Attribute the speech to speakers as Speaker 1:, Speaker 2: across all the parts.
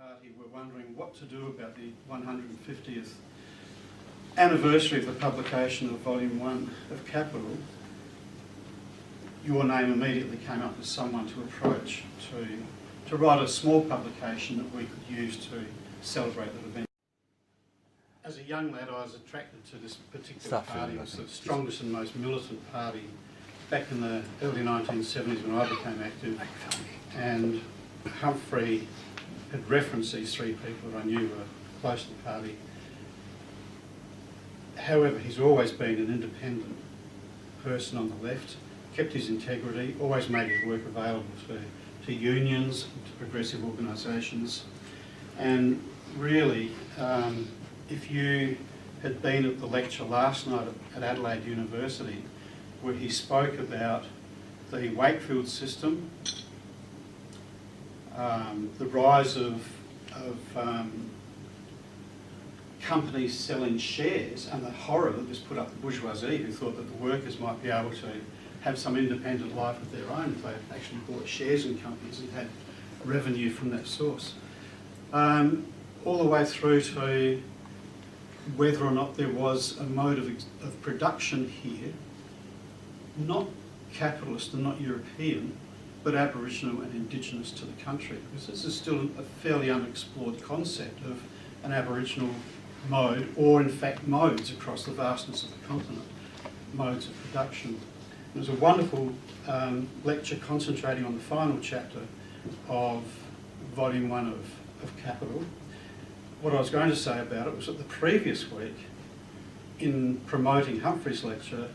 Speaker 1: party were wondering what to do about the 150th anniversary of the publication of Volume 1 of Capital, your name immediately came up as someone to approach to write a small publication that we could use to celebrate that event. As a young lad, I was attracted to this particular party. It was the strongest and most militant party back in the early 1970s when I became active. And Humphrey had referenced these three people that I knew were close to the party. However, he's always been an independent person on the left, kept his integrity, always made his work available to unions, to progressive organisations. And really, if you had been at the lecture last night at Adelaide University, where he spoke about the Wakefield system, the rise of companies selling shares, and the horror that this put up the bourgeoisie, who thought that the workers might be able to have some independent life of their own if they actually bought shares in companies and had revenue from that source. All the way through to whether or not there was a mode of production here, not capitalist and not European, but Aboriginal and Indigenous to the country, because this is still a fairly unexplored concept of an Aboriginal mode, or in fact modes across the vastness of the continent, modes of production. It was a wonderful lecture concentrating on the final chapter of Volume 1 of Capital. What I was going to say about it was that the previous week, in promoting Humphrey's lecture,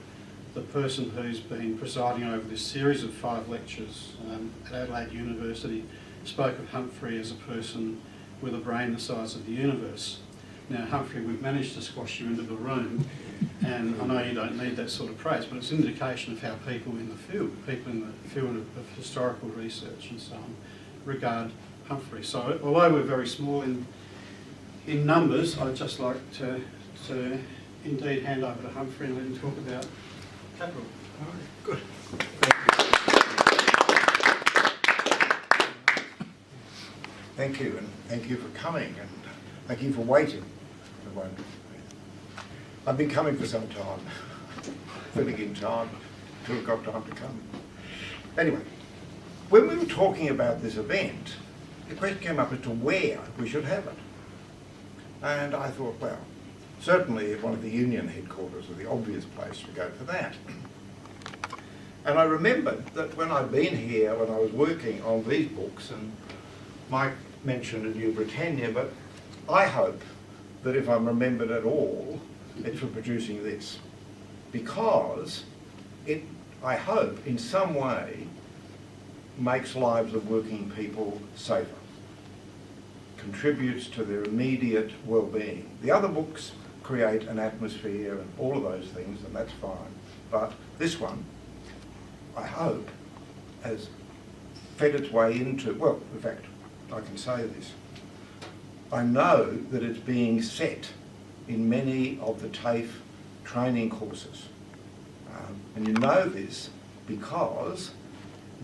Speaker 1: the person who's been presiding over this series of 5 lectures at Adelaide University spoke of Humphrey as a person with a brain the size of the universe. Now, Humphrey, we've managed to squash you into the room, and I know you don't need that sort of praise, but it's an indication of how people in the field of historical research and so on, regard Humphrey. So, although we're very small in numbers, I'd just like to indeed hand over to Humphrey and let him talk about Capital.
Speaker 2: All right, good. Thank you, and thank you for coming, and thank you for waiting. I've been coming for some time, filling in time till it got time to come. Anyway, when we were talking about this event, the question came up as to where we should have it. And I thought, well, certainly one of the union headquarters was the obvious place to go for that. And I remembered that when I'd been here, when I was working on these books, and Mike mentioned a New Britannia, but I hope that if I'm remembered at all, it's for producing this. Because it, I hope, in some way, makes lives of working people safer, contributes to their immediate well-being. The other books create an atmosphere and all of those things, and that's fine. But this one, I hope, has fed its way into, well, in fact, I can say this. I know that it's being set in many of the TAFE training courses. And you know this because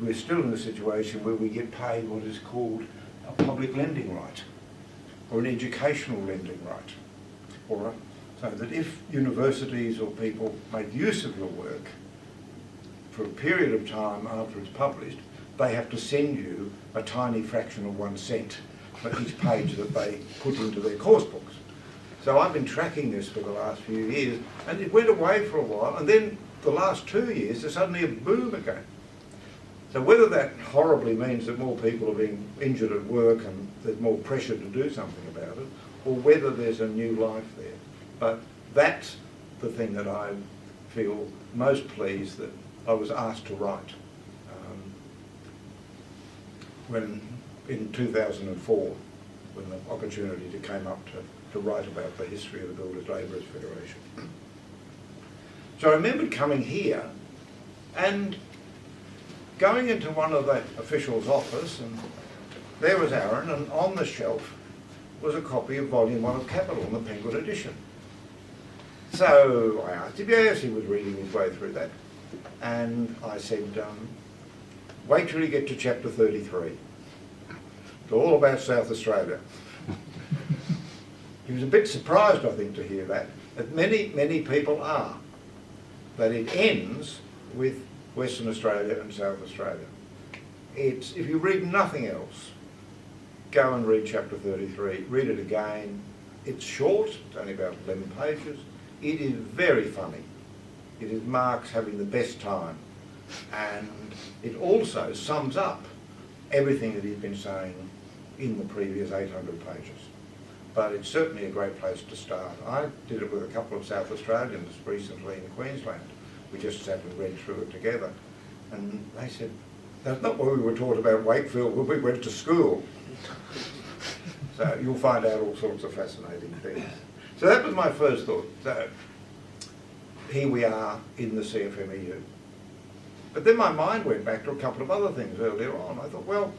Speaker 2: we're still in a situation where we get paid what is called a public lending right, or an educational lending right. Or so that if universities or people make use of your work for a period of time after it's published, they have to send you a tiny fraction of 1 cent for each page that they put into their course books. So I've been tracking this for the last few years, and it went away for a while, and then the last 2 years there's suddenly a boom again. So whether that horribly means that more people are being injured at work and there's more pressure to do something about it, or whether there's a new life there. But that's the thing that I feel most pleased that I was asked to write. When in 2004, when the opportunity came up to write about the history of the Builders Labourers Federation. So I remembered coming here and going into one of the officials' office, and there was Aaron, and on the shelf was a copy of Volume 1 of Capital, the Penguin edition. So I asked him, yes, he was reading his way through that. And I said, wait till you get to chapter 33. It's all about South Australia. He was a bit surprised, I think, to hear that. But many people are. That it ends with Western Australia and South Australia. It's, if you read nothing else, go and read chapter 33, read it again. It's short, it's only about 11 pages. It is very funny. It is Marx having the best time. And it also sums up everything that he's been saying in the previous 800 pages. But it's certainly a great place to start. I did it with a couple of South Australians recently in Queensland. We just sat and read through it together. And they said, that's not what we were taught about Wakefield when we went to school. So you'll find out all sorts of fascinating things. So that was my first thought. So here we are in the CFMEU. But then my mind went back to a couple of other things earlier on. I thought, well,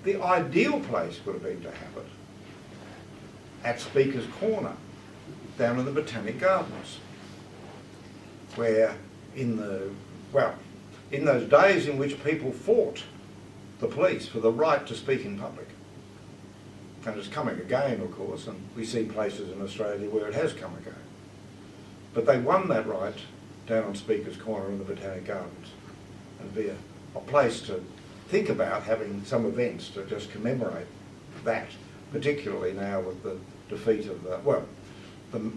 Speaker 2: the ideal place would have been to have it at Speaker's Corner, down in the Botanic Gardens, where in those days in which people fought the police for the right to speak in public, and it's coming again, of course, and we see places in Australia where it has come again. But they won that right down on Speaker's Corner in the Botanic Gardens, and be a place to think about having some events to just commemorate that, particularly now with the defeat of the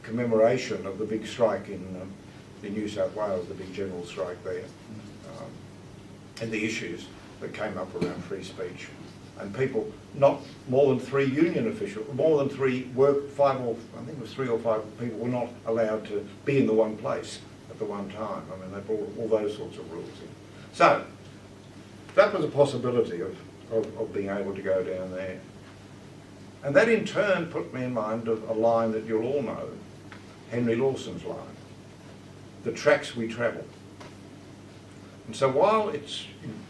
Speaker 2: commemoration of the big strike in New South Wales, the big general strike there, and the issues that came up around free speech. And people, not more than 3 union officials, more than 3 I think it was 3 or 5 people were not allowed to be in the one place at the one time. I mean, they brought all those sorts of rules in. So, that was a possibility of being able to go down there. And that in turn put me in mind of a line that you'll all know, Henry Lawson's line, the tracks we travel. And so while it's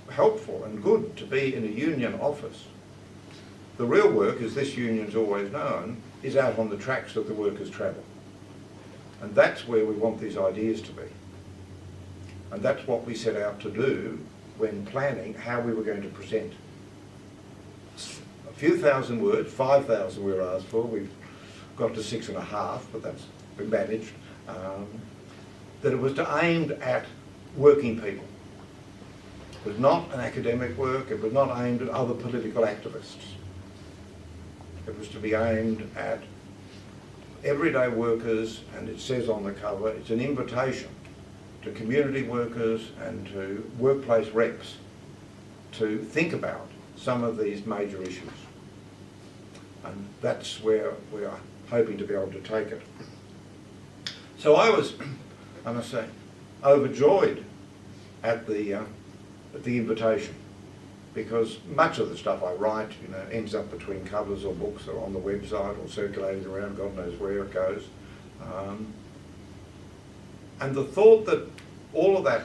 Speaker 2: helpful and good to be in a union office, the real work, as this union's always known, is out on the tracks that the workers travel. And that's where we want these ideas to be. And that's what we set out to do when planning how we were going to present. A few thousand words, 5,000 we were asked for. We've got to 6.5, but that's been managed. That it was aimed at working people. It was not an academic work. It was not aimed at other political activists. It was to be aimed at everyday workers, and it says on the cover, it's an invitation to community workers and to workplace reps to think about some of these major issues. And that's where we are hoping to be able to take it. So I was, I must say, overjoyed at the invitation, because much of the stuff I write, ends up between covers or books or on the website or circulating around, God knows where it goes. And the thought that all of that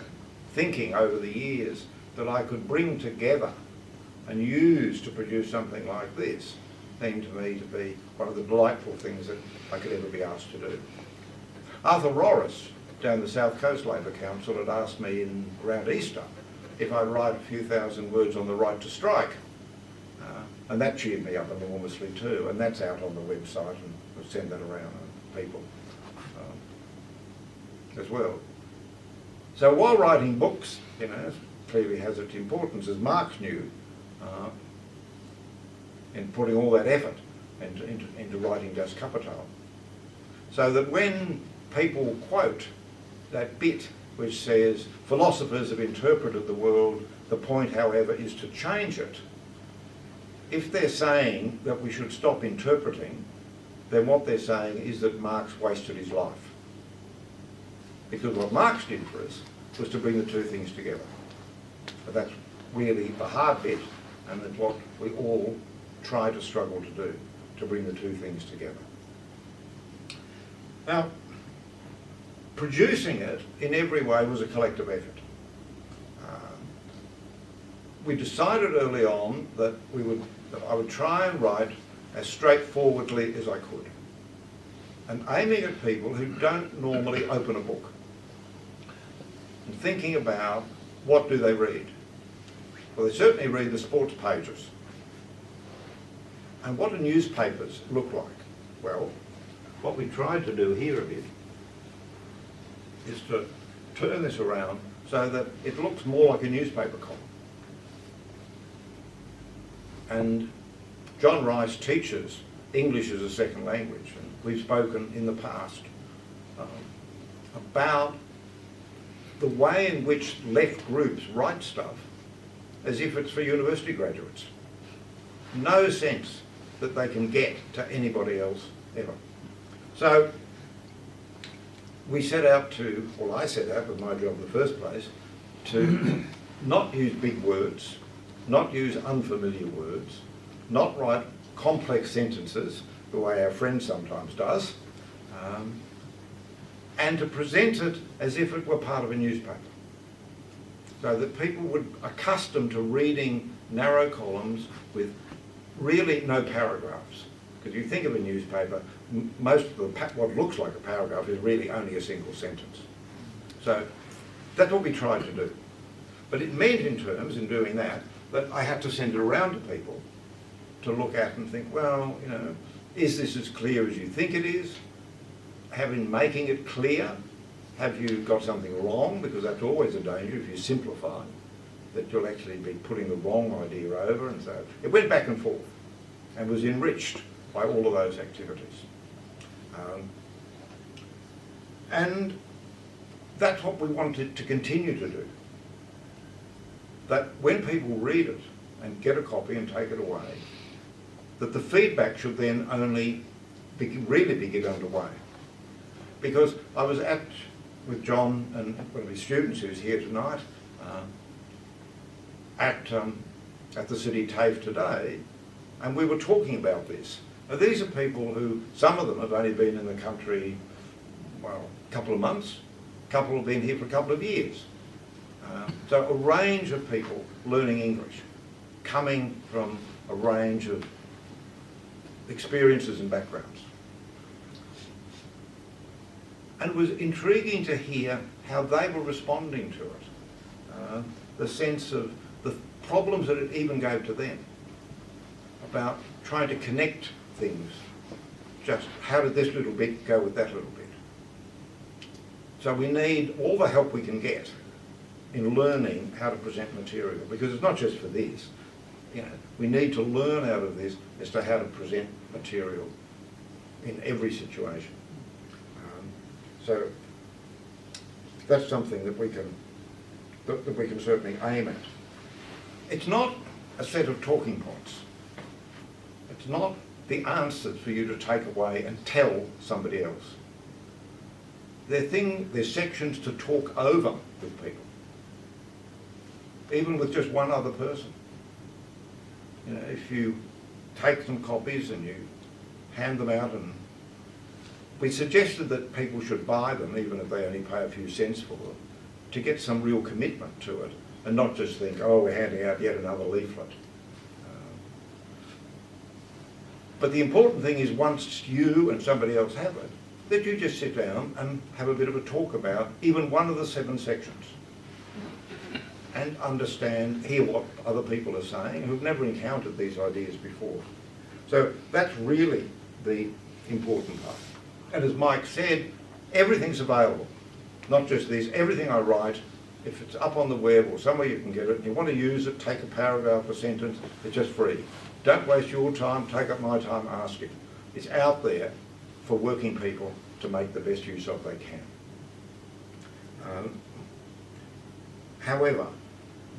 Speaker 2: thinking over the years that I could bring together and use to produce something like this seemed to me to be one of the delightful things that I could ever be asked to do. Arthur Rorris down the South Coast Labour Council had asked me around Easter if I'd write a few thousand words on the right to strike. And that cheered me up enormously too, and that's out on the website, and we'll send that around to people as well. So while writing books, clearly has its importance, as Marx knew, in putting all that effort into writing Das Kapital. So that when people quote that bit which says, philosophers have interpreted the world, the point, however, is to change it, if they're saying that we should stop interpreting, then what they're saying is that Marx wasted his life. Because what Marx did for us was to bring the two things together. But that's really the hard bit, and it's what we all try to struggle to do, to bring the two things together. Now, producing it in every way was a collective effort. We decided early on that I would try and write as straightforwardly as I could, and aiming at people who don't normally open a book, and thinking about what do they read. Well, they certainly read the sports pages, And what do newspapers look like? Well, what we tried to do here a bit is to turn this around so that it looks more like a newspaper column. And John Rice teaches English as a second language, and we've spoken in the past about the way in which left groups write stuff as if it's for university graduates. No sense that they can get to anybody else ever. So we set out to, well, I set out with my job in the first place, to not use big words, not use unfamiliar words, not write complex sentences the way our friend sometimes does, and to present it as if it were part of a newspaper, so that people would accustomed to reading narrow columns with really no paragraphs. Because you think of a newspaper, most of the what looks like a paragraph is really only a single sentence. So that's what we tried to do. But it meant in terms, in doing that, that I had to send it around to people to look at and think, well, you know, is this as clear as you think it is? Having making it clear, have you got something wrong? Because that's always a danger if you simplify, that you'll actually be putting the wrong idea over. And so it went back and forth and was enriched by all of those activities. And that's what we wanted to continue to do. That when people read it and get a copy and take it away, that the feedback should then only really be get underway. Because I was with John and one of his students who's here tonight at the City TAFE today, and we were talking about this. Now, these are people who, some of them have only been in the country, well, a couple of months, a couple have been here for a couple of years. So a range of people learning English, coming from a range of experiences and backgrounds. And it was intriguing to hear how they were responding to it. The sense of the problems that it even gave to them about trying to connect things. Just how did this little bit go with that little bit? So we need all the help we can get in learning how to present material, because it's not just for this. You know, we need to learn out of this as to how to present material in every situation. So that's something that we can certainly aim at. It's not a set of talking points. It's not the answers for you to take away and tell somebody else. They're sections to talk over with people, even with just one other person. You know, if you take some copies and you hand them out, and we suggested that people should buy them, even if they only pay a few cents for them, to get some real commitment to it, and not just think, oh, we're handing out yet another leaflet. But the important thing is, once you and somebody else have it, that you just sit down and have a bit of a talk about even one of the 7 sections, and understand, hear what other people are saying who've never encountered these ideas before. So that's really the important part. And as Mike said, everything's available, not just this. Everything I write, if it's up on the web or somewhere you can get it, and you want to use it, take a paragraph, a sentence, it's just free. Don't waste your time, take up my time asking. It's out there for working people to make the best use of they can. However,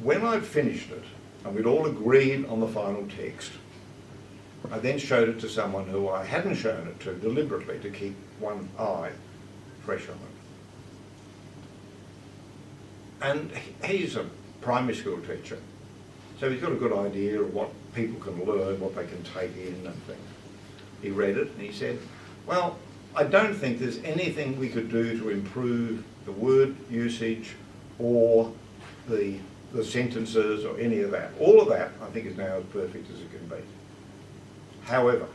Speaker 2: when I'd finished it, and we'd all agreed on the final text, I then showed it to someone who I hadn't shown it to deliberately, to keep one eye fresh on it. And he's a primary school teacher, so he's got a good idea of what people can learn, what they can take in and things. He read it and he said, well, I don't think there's anything we could do to improve the word usage or the sentences or any of that. All of that I think is now as perfect as it can be. However,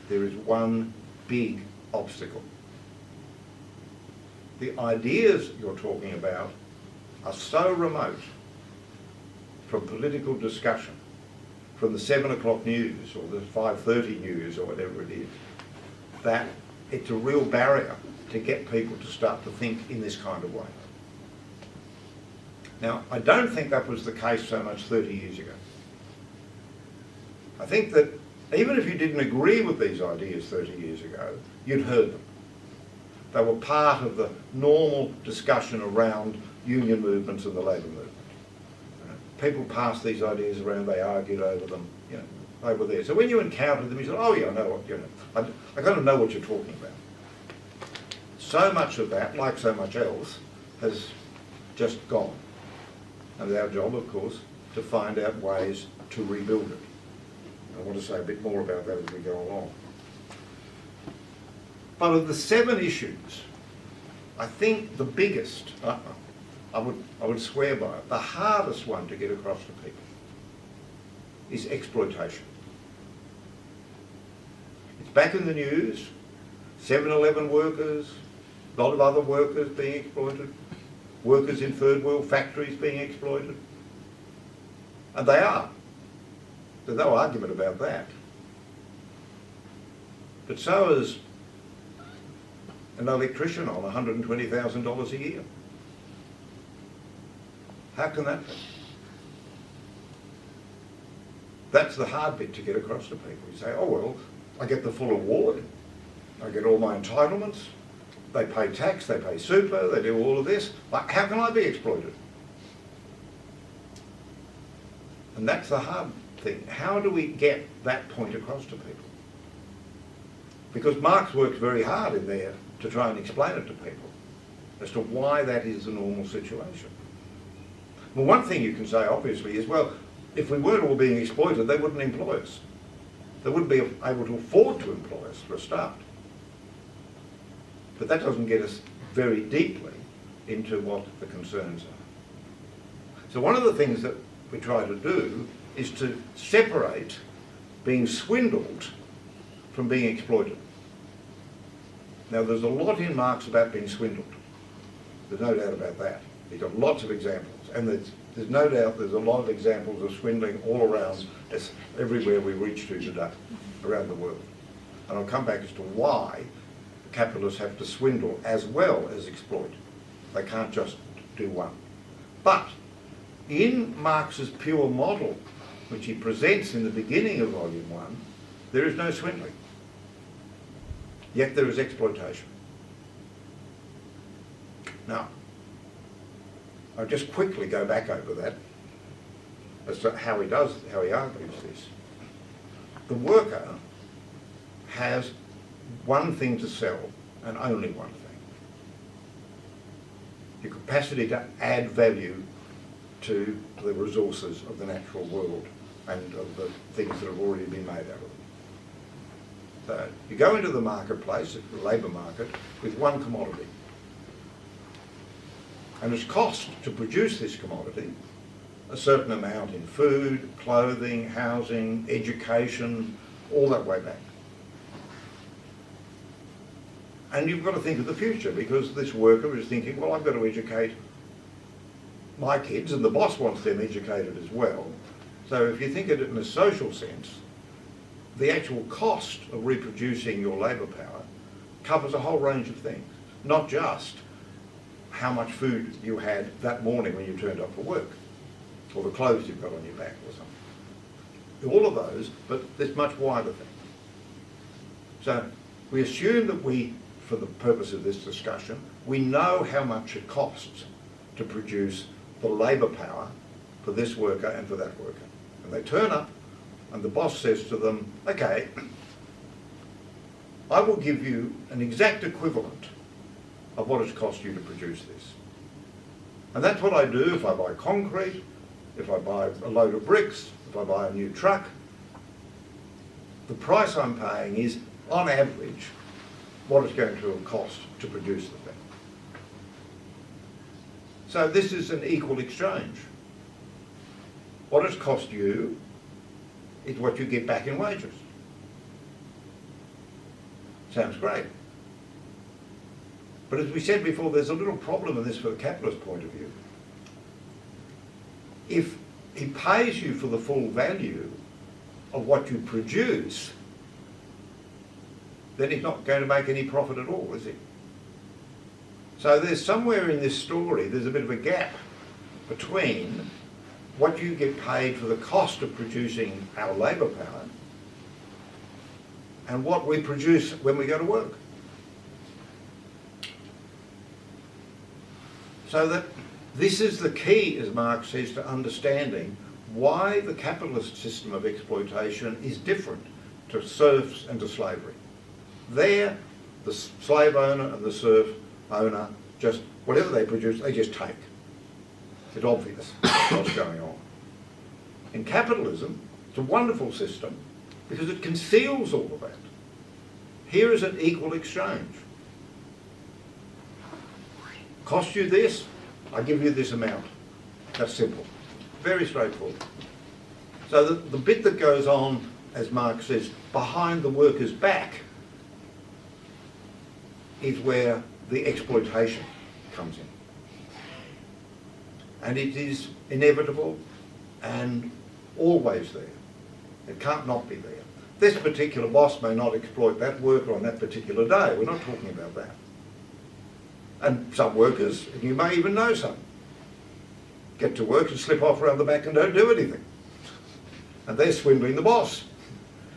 Speaker 2: there is one big obstacle. The ideas you're talking about are so remote from political discussion, from the 7 o'clock news or the 5:30 news or whatever it is, that it's a real barrier to get people to start to think in this kind of way. Now, I don't think that was the case so much 30 years ago. I think that even if you didn't agree with these ideas 30 years ago, you'd heard them. They were part of the normal discussion around union movements and the labour movement. People passed these ideas around, they argued over them, you know, they were there. So when you encountered them, you said, oh yeah, I know what, you know, I kind of know what you're talking about. So much of that, like so much else, has just gone. And it's our job, of course, to find out ways to rebuild it. I want to say a bit more about that as we go along. But of the 7 issues, I think the biggest, I would swear by it, the hardest one to get across to people is exploitation. It's back in the news, 7-Eleven workers, a lot of other workers being exploited, workers in third world factories being exploited. And they are. There's no argument about that. But so is an electrician on $120,000 a year. How can that be? That's the hard bit to get across to people. You say, oh well, I get the full award, I get all my entitlements, they pay tax, they pay super, they do all of this. Like, how can I be exploited? And that's the hard thing. How do we get that point across to people? Because Marx works very hard in there to try and explain it to people as to why that is the normal situation. Well, one thing you can say, obviously, is, well, if we weren't all being exploited, they wouldn't employ us. They wouldn't be able to afford to employ us, for a start. But that doesn't get us very deeply into what the concerns are. So one of the things that we try to do is to separate being swindled from being exploited. Now, there's a lot in Marx about being swindled. There's no doubt about that. He's got lots of examples. And there's no doubt there's a lot of examples of swindling all around us, everywhere we reach to today, around the world. And I'll come back as to why capitalists have to swindle as well as exploit. They can't just do one. But in Marx's pure model, which he presents in the beginning of Volume 1, there is no swindling. Yet there is exploitation. Now, I'll just quickly go back over that as to how he argues this. The worker has one thing to sell, and only one thing. Your capacity to add value to the resources of the natural world and of the things that have already been made out of them. So you go into the marketplace, the labour market, with one commodity. And it's cost to produce this commodity a certain amount in food, clothing, housing, education, all that way back. And you've got to think of the future, because this worker is thinking, well, I've got to educate my kids, and the boss wants them educated as well. So if you think of it in a social sense, the actual cost of reproducing your labour power covers a whole range of things, not just how much food you had that morning when you turned up for work, or the clothes you've got on your back or something. All of those, but there's much wider thing. So we assume that we, for the purpose of this discussion, we know how much it costs to produce the labour power for this worker and for that worker. And they turn up, and the boss says to them, okay, I will give you an exact equivalent of what it's cost you to produce this. And that's what I do if I buy concrete, if I buy a load of bricks, if I buy a new truck. The price I'm paying is, on average, what it's going to cost to produce the thing. So this is an equal exchange. What it's cost you is what you get back in wages. Sounds great. But as we said before, there's a little problem in this from the capitalist point of view. If he pays you for the full value, of what you produce, then he's not going to make any profit at all, is he? So there's somewhere in this story, there's a bit of a gap between what you get paid for the cost of producing our labour power and what we produce when we go to work. So that this is the key, as Marx says, to understanding why the capitalist system of exploitation is different to serfs and to slavery. There, the slave owner and the serf owner, just whatever they produce, they just take. It's obvious what's going on. In capitalism, it's a wonderful system because it conceals all of that. Here is an equal exchange. Cost you this, I give you this amount. That's simple. Very straightforward. So the bit that goes on, as Marx says, behind the worker's back is where the exploitation comes in. And it is inevitable and always there. It can't not be there. This particular boss may not exploit that worker on that particular day. We're not talking about that. And some workers, and you may even know some, get to work and slip off around the back and don't do anything. And they're swindling the boss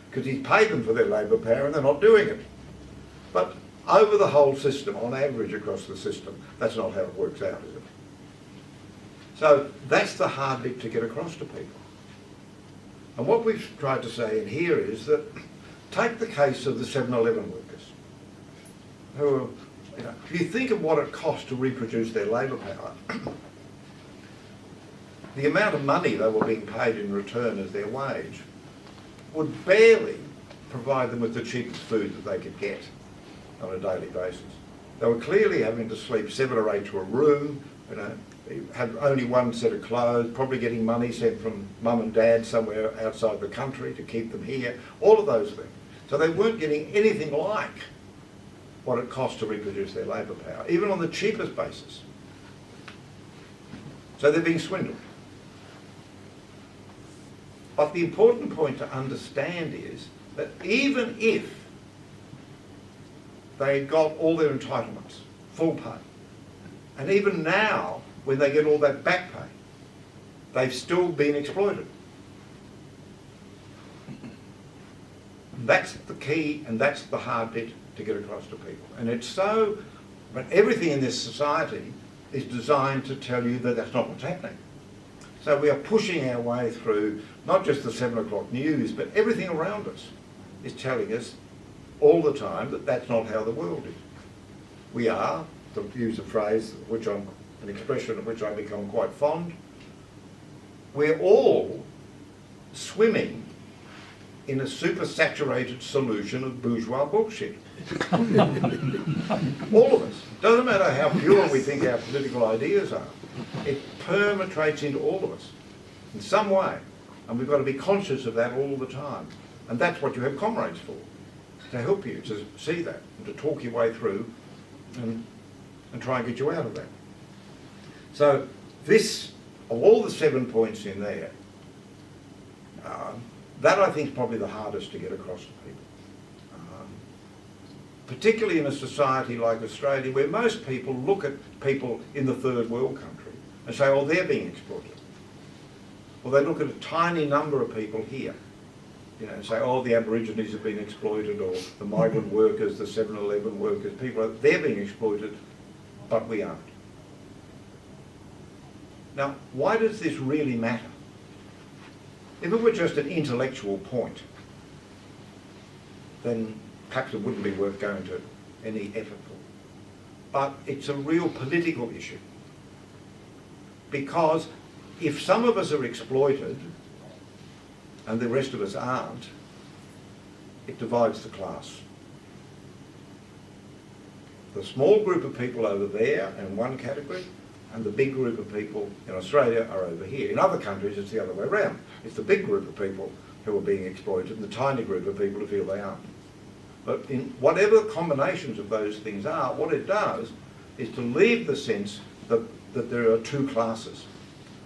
Speaker 2: because he's paid them for their labour power and they're not doing it. But over the whole system, on average across the system, that's not how it works out, is it? So that's the hard bit to get across to people. And what we've tried to say in here is that take the case of the 7-Eleven workers who are, if you think of what it costs to reproduce their labour power, the amount of money they were being paid in return as their wage would barely provide them with the cheapest food that they could get on a daily basis. They were clearly having to sleep 7 or 8 to a room, they had only one set of clothes, probably getting money sent from mum and dad somewhere outside the country to keep them here, all of those things. So they weren't getting anything like what it cost to reproduce their labour power, even on the cheapest basis. So they're being swindled. But the important point to understand is that even if they got all their entitlements, full pay, and even now, when they get all that back pay, they've still been exploited. That's the key, and that's the hard bit to get across to people. And it's so, but everything in this society is designed to tell you that that's not what's happening. So we are pushing our way through not just the 7 o'clock news, but everything around us is telling us all the time that that's not how the world is. We are, to use a phrase, an expression of which I become quite fond, we're all swimming in a super-saturated solution of bourgeois bullshit. All of us. Doesn't matter how pure we think our political ideas are. It permeates into all of us in some way. And we've got to be conscious of that all the time. And that's what you have comrades for, to help you to see that and to talk your way through and try and get you out of that. So this, of all the 7 points in there, that I think is probably the hardest to get across to people. Particularly in a society like Australia, where most people look at people in the third world country and say, oh, they're being exploited. Or they look at a tiny number of people here, and say, oh, the Aborigines have been exploited, or the migrant workers, the 7-Eleven workers, they're being exploited, but we aren't. Now, why does this really matter? If it were just an intellectual point, then perhaps it wouldn't be worth going to any effort for. But it's a real political issue. Because if some of us are exploited and the rest of us aren't, it divides the class. The small group of people over there in one category, and the big group of people in Australia are over here. In other countries, it's the other way around. It's the big group of people who are being exploited and the tiny group of people who feel they aren't. But in whatever combinations of those things are, what it does is to leave the sense that there are two classes.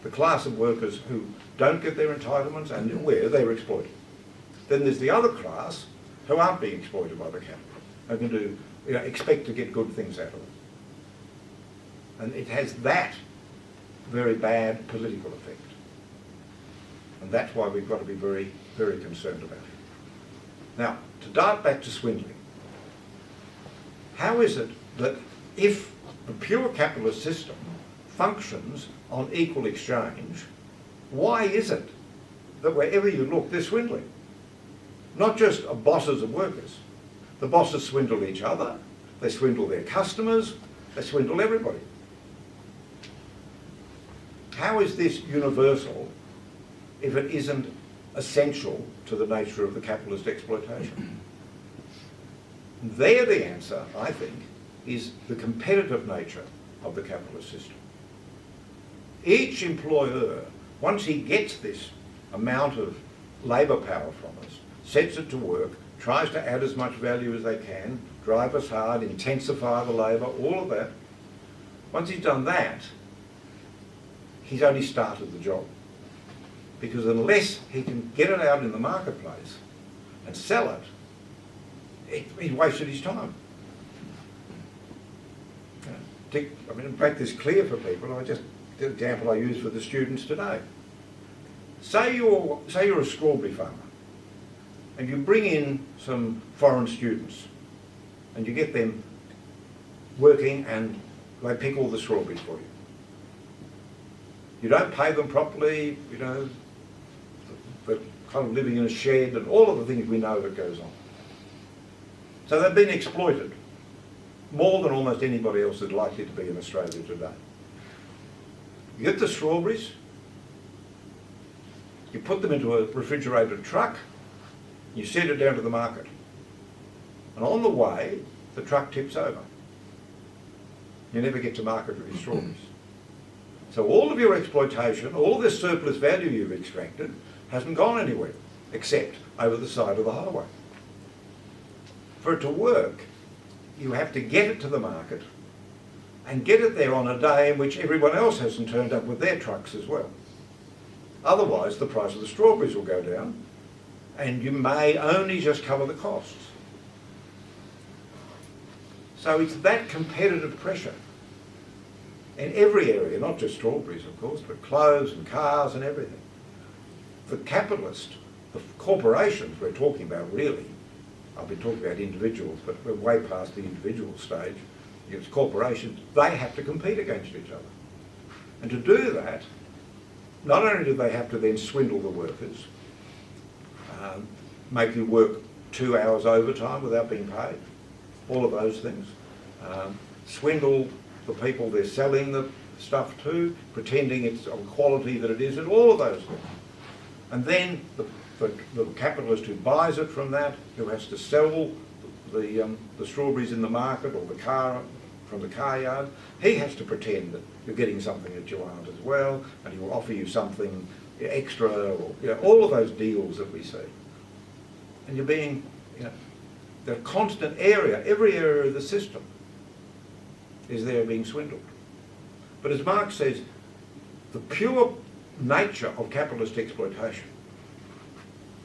Speaker 2: The class of workers who don't get their entitlements and where they're exploited. Then there's the other class who aren't being exploited by the capital, who can do, expect to get good things out of it. And it has that very bad political effect. And that's why we've got to be very, very concerned about it. Now, to dart back to swindling, how is it that if the pure capitalist system functions on equal exchange, why is it that wherever you look, they're swindling? Not just bosses of workers. The bosses swindle each other, they swindle their customers, they swindle everybody. How is this universal if it isn't essential to the nature of the capitalist exploitation? There the answer, I think, is the competitive nature of the capitalist system. Each employer, once he gets this amount of labour power from us, sets it to work, tries to add as much value as they can, drive us hard, intensify the labour, all of that. Once he's done that, he's only started the job. Because unless he can get it out in the marketplace and sell it, he's wasted his time. To make this clear for people, the example I use for the students today. Say you're a strawberry farmer, and you bring in some foreign students, and you get them working, and they pick all the strawberries for you. You don't pay them properly, they're kind of living in a shed, and all of the things we know that goes on. So they've been exploited more than almost anybody else is likely to be in Australia today. You get the strawberries, you put them into a refrigerated truck, you send it down to the market. And on the way, the truck tips over. You never get to market with your strawberries. So all of your exploitation, all this surplus value you've extracted, hasn't gone anywhere, except over the side of the highway. For it to work, you have to get it to the market and get it there on a day in which everyone else hasn't turned up with their trucks as well. Otherwise, the price of the strawberries will go down and you may only just cover the costs. So it's that competitive pressure in every area, not just strawberries, of course, but clothes and cars and everything. The capitalist, the corporations we're talking about really, I've been talking about individuals, but we're way past the individual stage. It's corporations, they have to compete against each other. And to do that, not only do they have to then swindle the workers, make you work 2 hours overtime without being paid, all of those things, swindle the people they're selling the stuff to, pretending it's of quality that it isn't, all of those things. And then the capitalist who buys it from that, who has to sell the strawberries in the market or the car from the car yard, he has to pretend that you're getting something that you aren't as well, and he will offer you something extra, or all of those deals that we see. And you're being, the constant area, every area of the system is there being swindled. But as Marx says, the pure nature of capitalist exploitation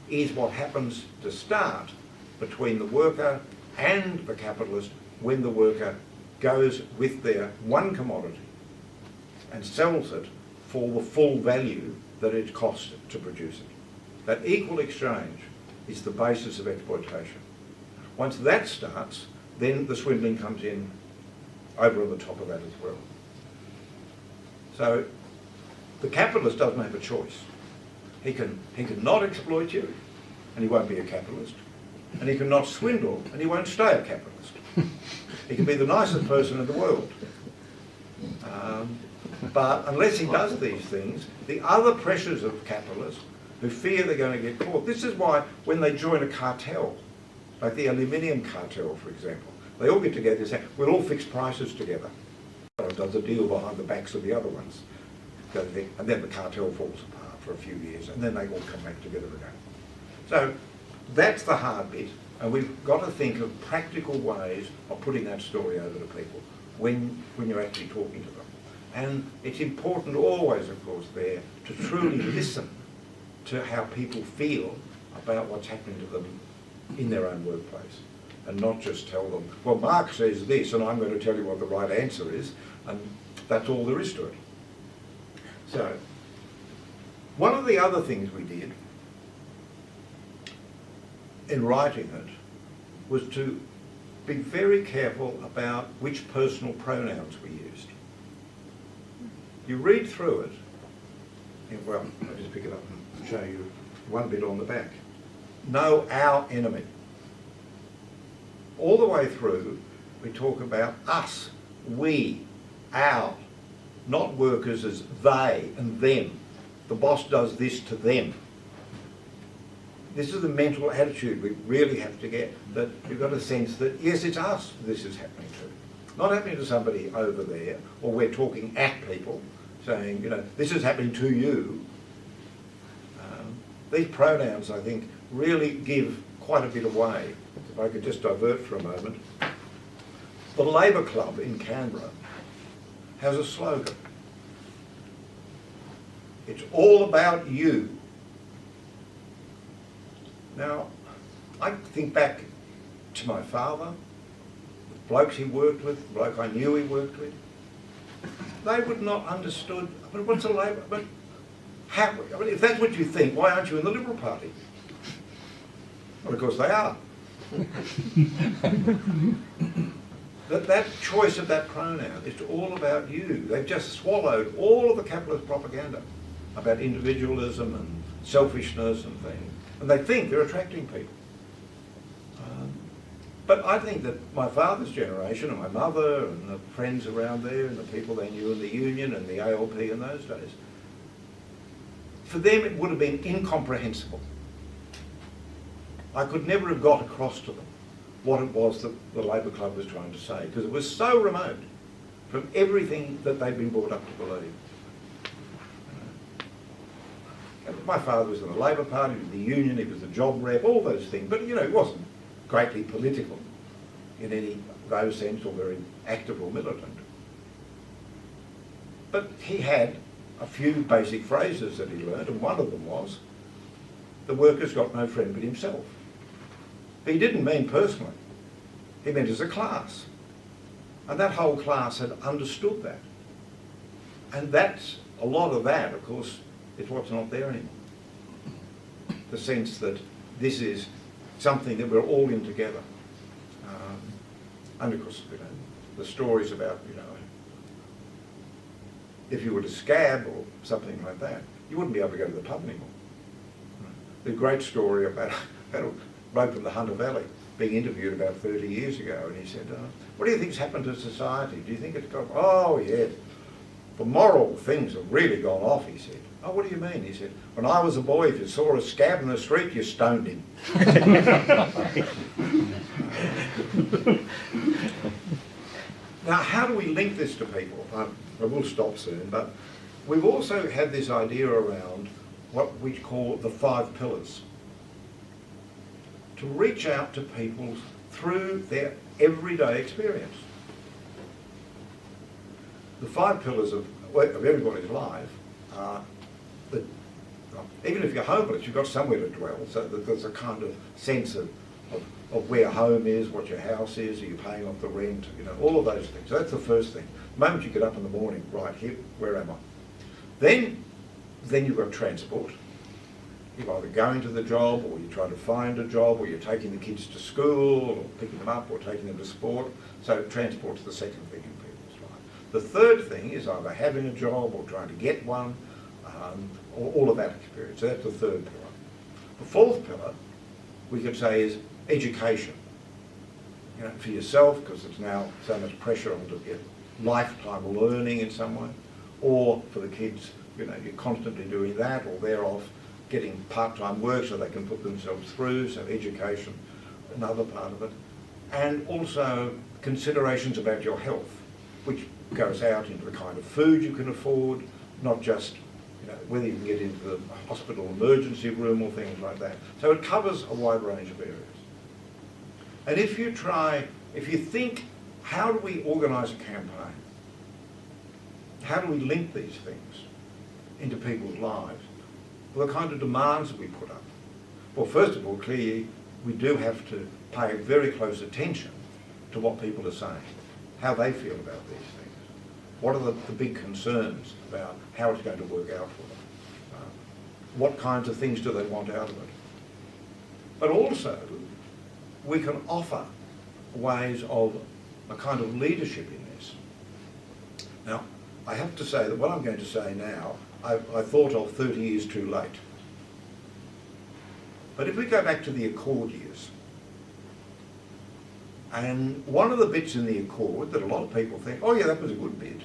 Speaker 2: is what happens to start between the worker and the capitalist when the worker goes with their one commodity and sells it for the full value that it costs to produce it. That equal exchange is the basis of exploitation. Once that starts, then the swindling comes in over on the top of that as well. So the capitalist doesn't have a choice. He can not exploit you, and he won't be a capitalist. And he can not swindle, and he won't stay a capitalist. He can be the nicest person in the world. But unless he does these things, the other pressures of capitalists who fear they're going to get caught. This is why when they join a cartel, like the aluminium cartel, for example, they all get together and say, we'll all fix prices together. Does a deal behind the backs of the other ones. And then the cartel falls apart for a few years, and then they all come back together again. So that's the hard bit, and we've got to think of practical ways of putting that story over to people when you're actually talking to them. And it's important always, of course, there to truly listen to how people feel about what's happening to them in their own workplace, and not just tell them, well, Marx says this, and I'm going to tell you what the right answer is, and that's all there is to it. So, one of the other things we did in writing it was to be very careful about which personal pronouns we used. You read through it, and well, I'll just pick it up and show you one bit on the back. Know our enemy. All the way through, we talk about us, we, our, not workers as they and them. The boss does this to them. This is the mental attitude we really have to get, that you've got a sense that, yes, it's us this is happening to. Not happening to somebody over there, or we're talking at people, saying, you know, this is happening to you. These pronouns, I think, really give quite a bit away. If I could just divert for a moment. The Labour Club in Canberra has a slogan. It's all about you. Now, I think back to my father, the blokes he worked with, the bloke I knew he worked with. They would not understood, but what's a Labour? But how, I mean, if that's what you think, why aren't you in the Liberal Party? Well, of course they are. that choice of that pronoun is all about you. They've just swallowed all of the capitalist propaganda about individualism and selfishness and things, and they think they're attracting people. But I think that my father's generation and my mother and the friends around there and the people they knew in the union and the ALP in those days, for them it would have been incomprehensible. I could never have got across to them what it was that the Labour Club was trying to say, because it was so remote from everything that they'd been brought up to believe. My father was in the Labour Party, he was in the union, he was the job rep, all those things, but you know, he wasn't greatly political in any those sense, or very active or militant. But he had a few basic phrases that he learned, and one of them was, the worker's got no friend but himself. But he didn't mean personally, he meant as a class. And that whole class had understood that. And that's, a lot of that, of course, is what's not there anymore. The sense that this is something that we're all in together. And of course, you know, the stories about, you know, if you were to scab or something like that, you wouldn't be able to go to the pub anymore. The great story about a bloke from the Hunter Valley being interviewed about 30 years ago, and he said, what do you think's happened to society? Do you think it's gone, oh yes, the moral things have really gone off, he said. Oh, what do you mean? He said, when I was a boy, if you saw a scab in the street, you stoned him. Now, how do we link this to people? I will stop soon, but we've also had this idea around what we call the 5 pillars. To reach out to people through their everyday experience. The 5 pillars of everybody's life are that, even if you're homeless, you've got somewhere to dwell, so that there's a kind of sense of where home is, what your house is, are you paying off the rent, you know, all of those things. So that's the first thing. The moment you get up in the morning, right, here, where am I? Then you've got transport. You're either going to the job, or you're trying to find a job, or you're taking the kids to school, or picking them up, or taking them to sport. So transport's the second thing in people's life. The third thing is either having a job or trying to get one, or all of that experience. So that's the third pillar. The fourth pillar, we could say, is education. You know, for yourself, because there's now so much pressure on to get lifetime learning in some way, or for the kids, you know, you're constantly doing that, or they're off getting part-time work so they can put themselves through, so education, another part of it. And also considerations about your health, which goes out into the kind of food you can afford, not just, you know, whether you can get into the hospital emergency room or things like that. So it covers a wide range of areas. And if you think, how do we organise a campaign? How do we link these things into people's lives? Well, the kind of demands that we put up. Well, first of all, clearly, we do have to pay very close attention to what people are saying, how they feel about these things. What are the big concerns about how it's going to work out for them? What kinds of things do they want out of it? But also, we can offer ways of a kind of leadership in this. Now, I have to say that what I'm going to say now, I thought of 30 years too late. But if we go back to the Accord years, and one of the bits in the Accord that a lot of people think, oh yeah, that was a good bit,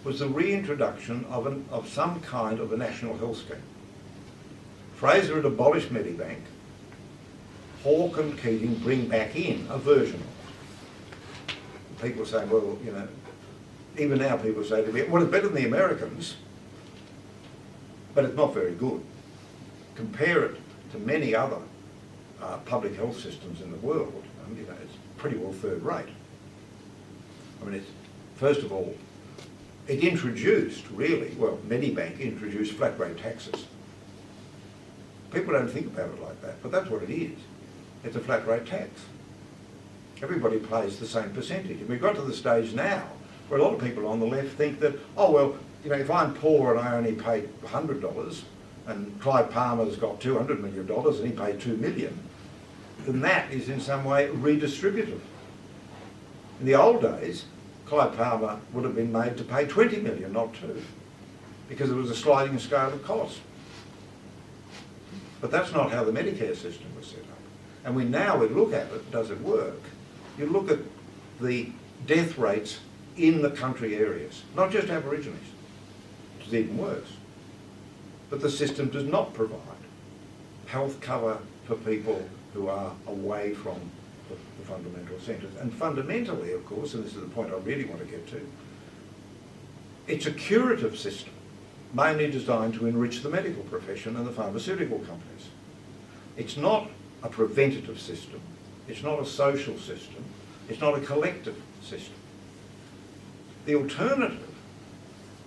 Speaker 2: was the reintroduction of some kind of a national health scheme. Fraser had abolished Medibank. Hawke and Keating bring back in a version of it. People say, well, you know, even now people say to me, well, it's better than the Americans, but it's not very good. Compare it to many other public health systems in the world, and, you know, it's pretty well third rate. I mean, it's, first of all, it introduced, really, well, Medibank introduced flat rate taxes. People don't think about it like that, but that's what it is. It's a flat rate tax. Everybody pays the same percentage. And we've got to the stage now where a lot of people on the left think that, oh, well, you know, if I'm poor and I only pay $100 and Clive Palmer's got $200 million and he paid $2 million, then that is in some way redistributive. In the old days, Clive Palmer would have been made to pay 20 million, not 2, because it was a sliding scale of cost. But that's not how the Medicare system was set up. And we look at it, does it work? You look at the death rates in the country areas, not just Aborigines, which is even worse. But the system does not provide health cover for people who are away from the fundamental centres. And fundamentally, of course, and this is the point I really want to get to, it's a curative system, mainly designed to enrich the medical profession and the pharmaceutical companies. It's not a preventative system, it's not a social system, it's not a collective system. The alternative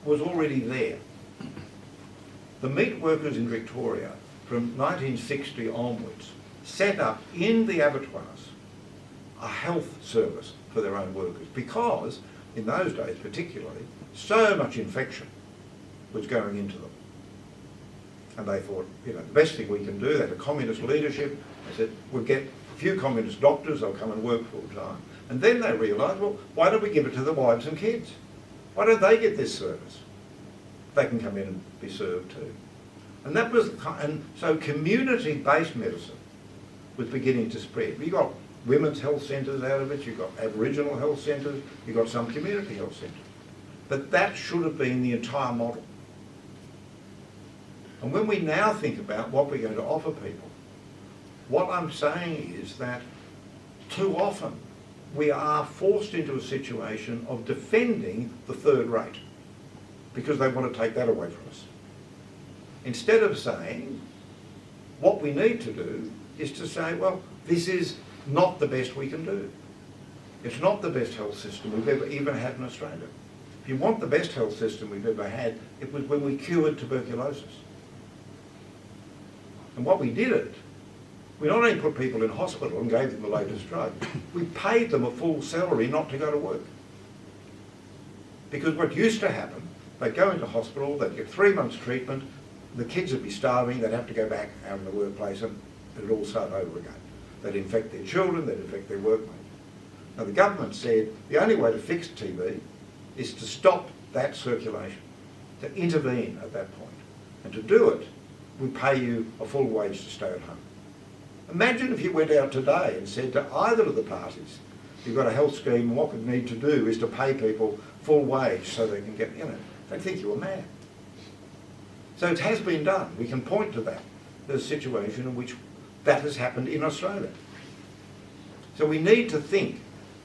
Speaker 2: was already there. The meat workers in Victoria from 1960 onwards set up in the abattoirs a health service for their own workers, because in those days particularly, so much infection was going into them. And they thought, you know, the best thing we can do, they had a communist leadership, they said, we'll get a few communist doctors, they'll come and work full time. And then they realised, well, why don't we give it to the wives and kids? Why don't they get this service? They can come in and be served too. And that was, and so community-based medicine was beginning to spread. You got women's health centres out of it, you've got Aboriginal health centres, you've got some community health centres. But that should have been the entire model. And when we now think about what we're going to offer people, what I'm saying is that too often we are forced into a situation of defending the third rate because they want to take that away from us. Instead of saying, what we need to do is to say, well, this is not the best we can do. It's not the best health system we've ever even had in Australia. If you want the best health system we've ever had, it was when we cured tuberculosis. And what we did, we not only put people in hospital and gave them the latest drug, we paid them a full salary not to go to work. Because what used to happen, they'd go into hospital, they'd get 3 months treatment, the kids would be starving, they'd have to go back out in the workplace and it'd all start over again. They'd infect their children, they'd infect their workmates. Now the government said the only way to fix TB is to stop that circulation, to intervene at that point. And to do it, we pay you a full wage to stay at home. Imagine if you went out today and said to either of the parties, you've got a health scheme and what we need to do is to pay people full wage so they can get, you know, they'd think you were mad. So it has been done. We can point to that. There's a situation in which that has happened in Australia. So we need to think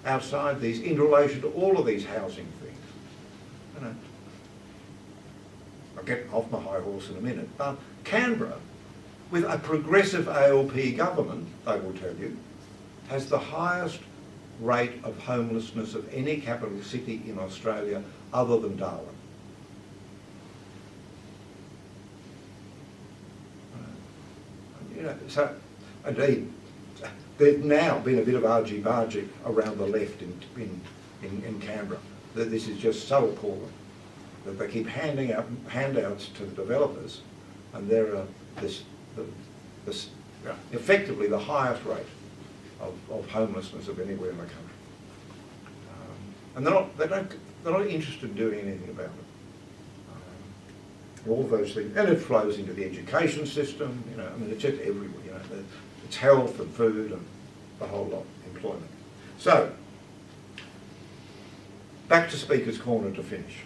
Speaker 2: outside these, in relation to all of these housing things. You know, I'll get off my high horse in a minute, but Canberra, with a progressive ALP government, they will tell you, has the highest rate of homelessness of any capital city in Australia other than Darwin. You know, so indeed, there's now been a bit of argy-bargy around the left in Canberra, that this is just so appalling that they keep handing out handouts to the developers, and they're effectively the highest rate of homelessness of anywhere in the country. And they're not interested in doing anything about it. All those things, and it flows into the education system. You know, I mean, it's just everywhere. You know, it's health and food and the whole lot, employment. So, back to Speaker's Corner to finish.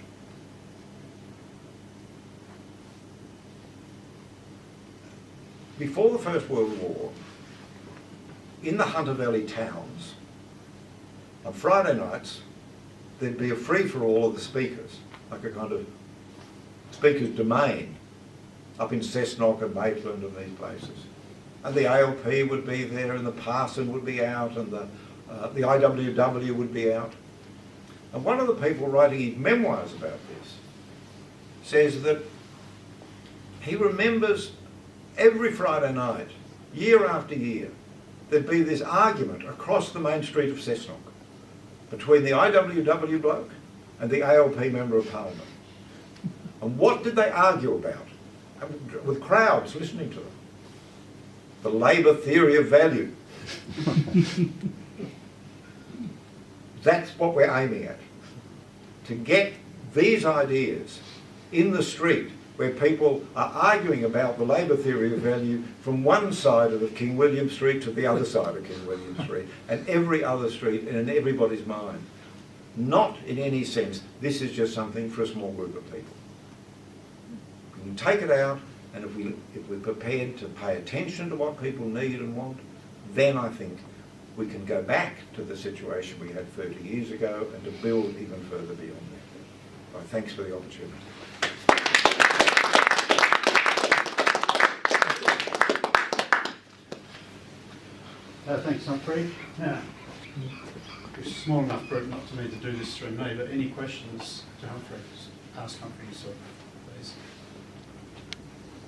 Speaker 2: Before the First World War, in the Hunter Valley towns, on Friday nights, there'd be a free-for-all of the speakers, like a kind of speaker's domain up in Cessnock and Maitland and these places. And the ALP would be there, and the Parson would be out, and the IWW would be out. And one of the people writing his memoirs about this says that he remembers every Friday night, year after year, there'd be this argument across the main street of Cessnock between the IWW bloke and the ALP Member of Parliament. And what did they argue about? With crowds listening to them. The Labour theory of value. That's what we're aiming at. To get these ideas in the street where people are arguing about the Labour theory of value from one side of King William Street to the other side of King William Street, and every other street and in everybody's mind. Not in any sense, this is just something for a small group of people. We can take it out, and if we're prepared to pay attention to what people need and want, then I think we can go back to the situation we had 30 years ago and to build even further beyond that. So thanks for the opportunity.
Speaker 1: Thanks, Humphrey. Now, it's a small enough group not to need to do this through me, but any questions to Humphrey? Just ask Humphrey yourself, please.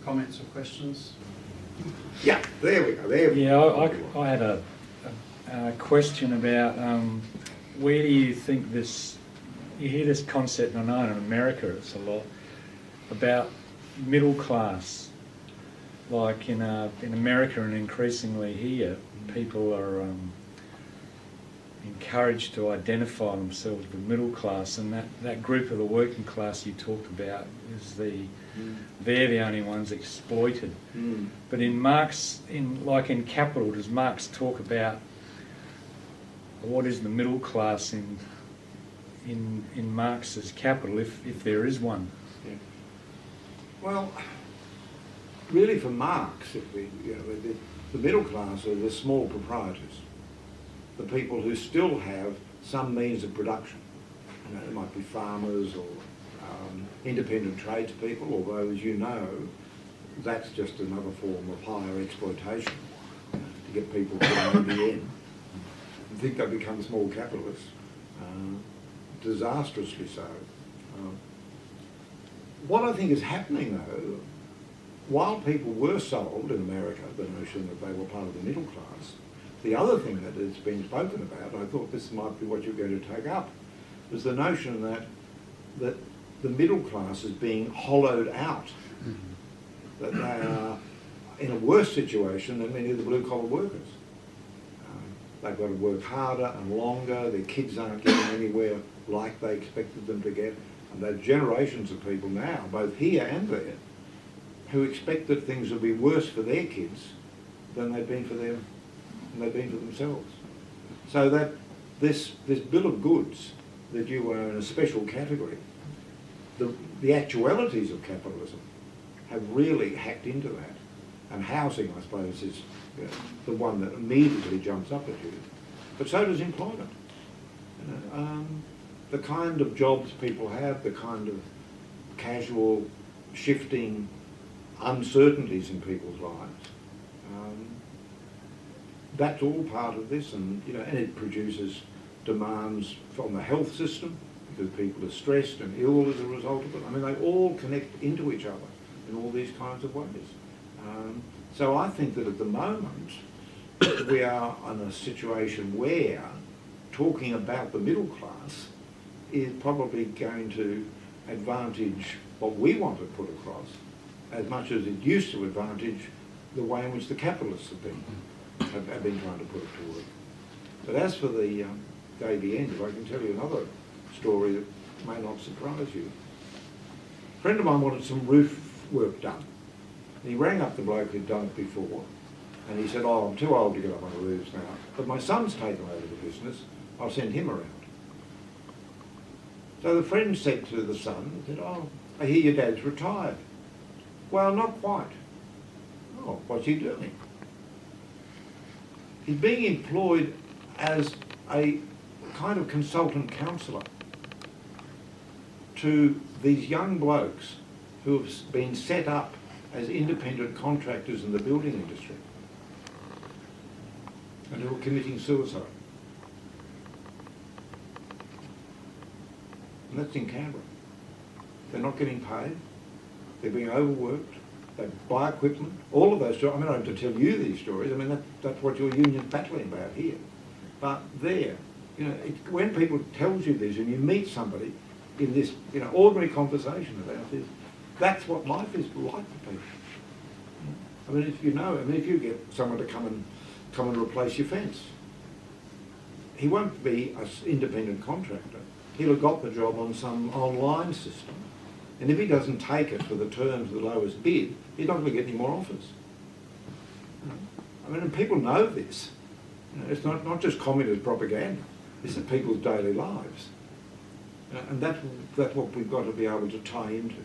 Speaker 1: Comments or questions?
Speaker 2: Yeah, there we go. There we go.
Speaker 3: Yeah, I had a question about where do you think this, you hear this concept, and I know in America it's a lot, about middle class. Like in America and increasingly here, people are encouraged to identify themselves with the middle class, and that group of the working class you talked about is they're the only ones exploited. But in Marx, in Capital, does Marx talk about what is the middle class in Marx's Capital, if there is one?
Speaker 2: Yeah. Well, really for Marx, the middle class are the small proprietors, the people who still have some means of production. You know, it might be farmers or independent tradespeople, although, as you know, that's just another form of higher exploitation to get people to the end. I think they become small capitalists, disastrously so. What I think is happening, though, while people were sold in America the notion that they were part of the middle class, the other thing that has been spoken about, and I thought this might be what you're going to take up, was the notion that the middle class is being hollowed out, that they are in a worse situation than many of the blue-collar workers. They've got to work harder and longer, their kids aren't getting anywhere like they expected them to get, and there are generations of people now, both here and there, who expect that things will be worse for their kids than they've been for them, and they've been for themselves. So that this bill of goods, that you are in a special category, the actualities of capitalism have really hacked into that. And housing, I suppose, is the one that immediately jumps up at you. But so does employment. The kind of jobs people have, the kind of casual, shifting uncertainties in people's lives, that's all part of this, and it produces demands from the health system because people are stressed and ill as a result of it. I mean, they all connect into each other in all these kinds of ways. So I think that at the moment we are in a situation where talking about the middle class is probably going to advantage what we want to put across as much as it used to advantage the way in which the capitalists have been trying to put it to work. But as for the Davy end, if I can tell you another story that may not surprise you. A friend of mine wanted some roof work done. And he rang up the bloke who'd done it before, and he said, "Oh, I'm too old to get up on the roofs now, but my son's taken over the business, I'll send him around." So the friend said to the son, he said, "Oh, I hear your dad's retired." "Well, not quite." "Oh, what's he doing?" "He's being employed as a kind of consultant counsellor to these young blokes who have been set up as independent contractors in the building industry and who are committing suicide." And that's in Canberra. They're not getting paid, they're being overworked, they buy equipment, all of those stories. I mean, I don't have to tell you these stories, I mean, that's what your union's battling about here. But there, you know, when people tells you this and you meet somebody in this, you know, ordinary conversation about this, that's what life is like for people. I mean, if you know, I mean, if you get someone to come and replace your fence, he won't be an independent contractor. He'll have got the job on some online system, and if he doesn't take it for the terms of the lowest bid, he's not going to get any more offers. You know? I mean, and people know this. You know, it's not just communist propaganda. This is people's daily lives, and that's what we've got to be able to tie into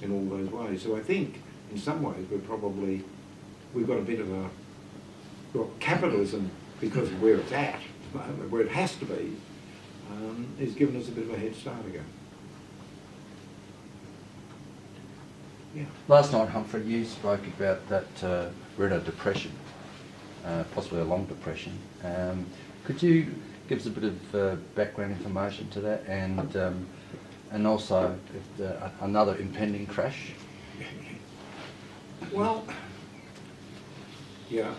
Speaker 2: in all those ways. So I think, in some ways, we've got a bit of a, well, capitalism, because of where it's at, where it has to be, has given us a bit of a head start again. Yeah.
Speaker 4: Last night, Humphrey, you spoke about that we're in a depression, possibly a long depression. Could you give us a bit of background information to that, and also another impending crash?
Speaker 2: Well, yeah,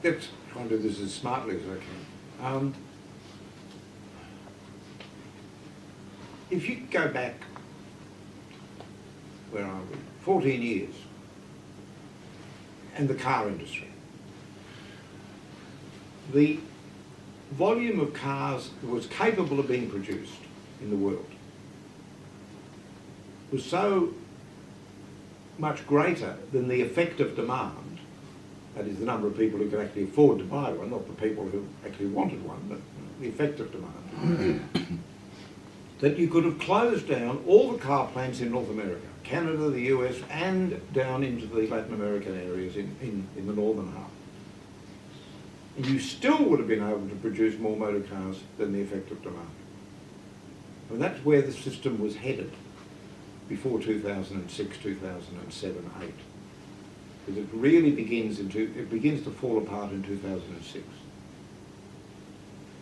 Speaker 2: let's try and do this as smartly as I can. If you go back, where are we, 14 years, and the car industry, the volume of cars that was capable of being produced in the world was so much greater than the effective demand, that is the number of people who could actually afford to buy one, not the people who actually wanted one, but the effective demand, that you could have closed down all the car plants in North America, Canada, the US, and down into the Latin American areas in the northern half. And you still would have been able to produce more motor cars than the effective demand. And that's where the system was headed before 2006, 2007, 8. Because it really begins to fall apart in 2006.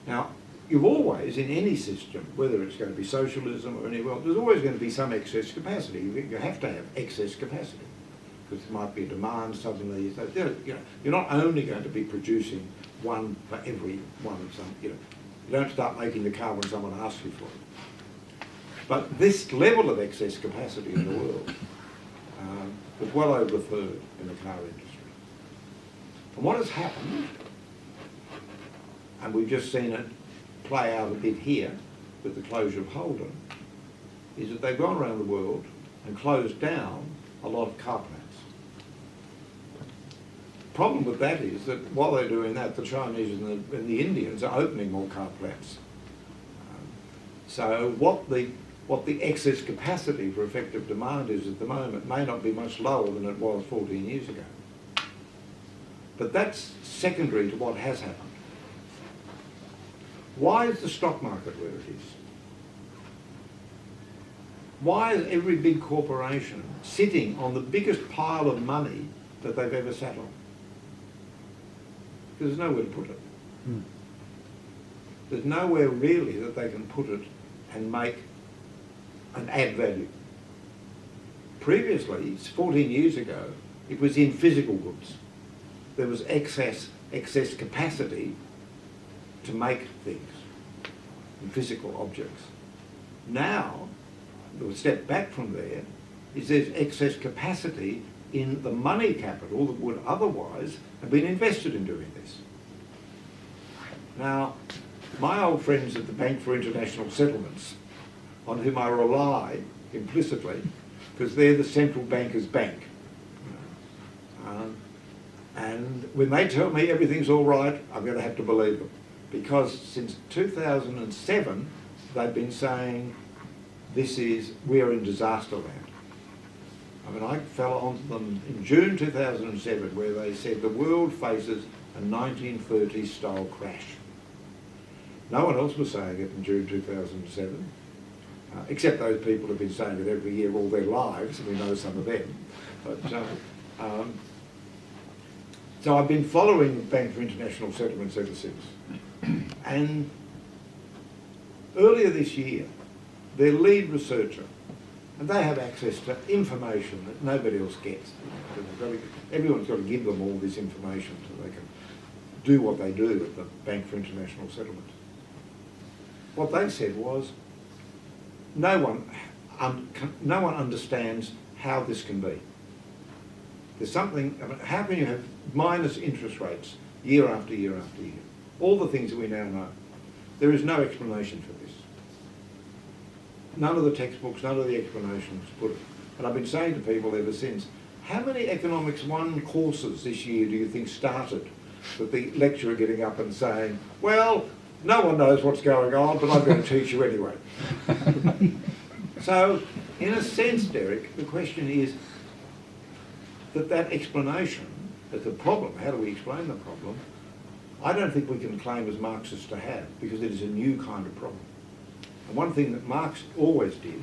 Speaker 2: Now, you've always, in any system, whether it's going to be socialism or anywhere else, there's always going to be some excess capacity. You have to have excess capacity, because there might be a demand suddenly. So, you know, you're not only going to be producing one for every one. You don't start making the car when someone asks you for it. But this level of excess capacity in the world was well over a third in the car industry. And what has happened, and we've just seen it play out a bit here with the closure of Holden, is that they've gone around the world and closed down a lot of car plants. The problem with that is that while they're doing that, the Chinese and the Indians are opening more car plants. So what the excess capacity for effective demand is at the moment may not be much lower than it was 14 years ago. But that's secondary to what has happened. Why is the stock market where it is? Why is every big corporation sitting on the biggest pile of money that they've ever sat on? Because there's nowhere to put it. There's nowhere really that they can put it and make and add value. Previously, 14 years ago, it was in physical goods. There was excess capacity to make things in physical objects. Now, the step back from there is there's excess capacity in the money capital that would otherwise have been invested in doing this. Now, my old friends at the Bank for International Settlements, on whom I rely implicitly, because they're the central banker's bank, and when they tell me everything's all right, I'm going to have to believe them. Because since 2007, they've been saying, we're in disaster land. I mean, I fell on them in June 2007, where they said the world faces a 1930s style crash. No one else was saying it in June 2007, except those people who've been saying it every year all their lives, and we know some of them. But, so I've been following the Bank for International Settlements ever since. And earlier this year, their lead researcher, and they have access to information that nobody else gets. Everyone's got to give them all this information so they can do what they do at the Bank for International Settlements. What they said was, no one understands how this can be. There's something, I mean, how can you have minus interest rates year after year after year? All the things that we now know. There is no explanation for this. None of the textbooks, none of the explanations put it. And I've been saying to people ever since, how many Economics 1 courses this year do you think started with the lecturer getting up and saying, well, no one knows what's going on, but I'm going to teach you anyway. So, in a sense, Derek, the question is that explanation as the problem, how do we explain the problem, I don't think we can claim as Marxists to have, because it is a new kind of problem. And one thing that Marx always did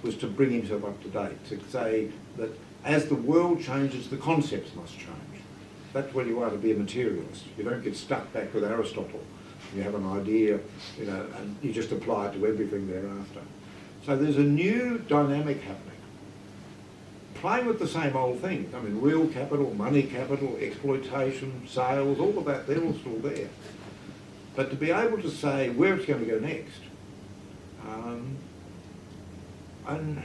Speaker 2: was to bring himself up to date, to say that as the world changes, the concepts must change. That's when you are to be a materialist. You don't get stuck back with Aristotle. You have an idea, you know, and you just apply it to everything thereafter. So there's a new dynamic happening. Playing with the same old things. I mean, real capital, money capital, exploitation, sales, all of that, they're all still there. But to be able to say where it's going to go next, and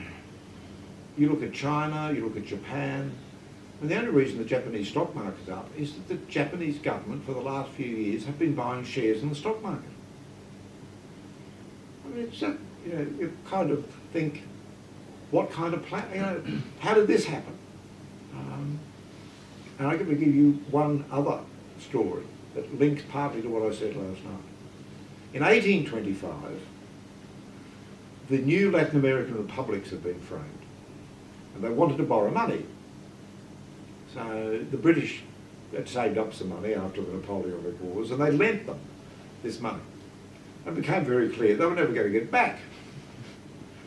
Speaker 2: you look at China, you look at Japan, and the only reason the Japanese stock market's up is that the Japanese government for the last few years have been buying shares in the stock market. I mean, it's, you know, you kind of think, what kind of plan, you know, how did this happen? And I'm going to give you one other story that links partly to what I said last night. In 1825, the new Latin American republics had been framed, and they wanted to borrow money. So the British had saved up some money after the Napoleonic Wars, and they lent them this money. It became very clear they were never going to get it back.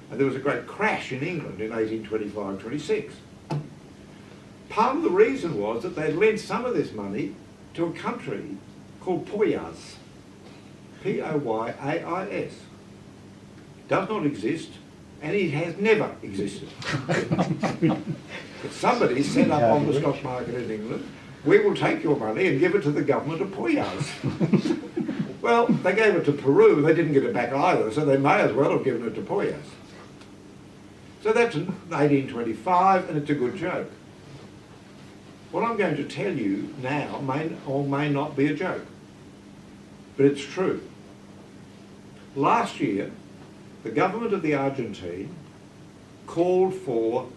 Speaker 2: And there was a great crash in England in 1825-26. Part of the reason was that they'd lent some of this money to a country called Poyas, P-O-Y-A-I-S. Does not exist, and it has never existed. But somebody set up on the stock market in England, we will take your money and give it to the government of Poyas. Well, they gave it to Peru, they didn't get it back either, so they may as well have given it to Poyas. So that's 1825, and it's a good joke. What I'm going to tell you now may or may not be a joke, but it's true. Last year, the government of the Argentine called for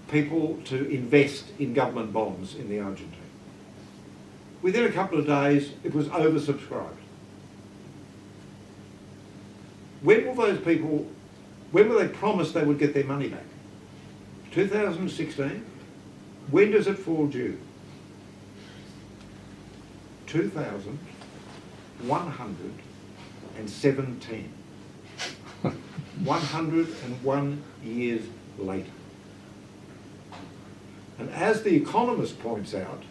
Speaker 2: people to invest in government bonds in the Argentine. Within a couple of days, it was oversubscribed. When will they promise they would get their money back? 2016? When does it fall due? 2117. 101 years later. And as The Economist points out,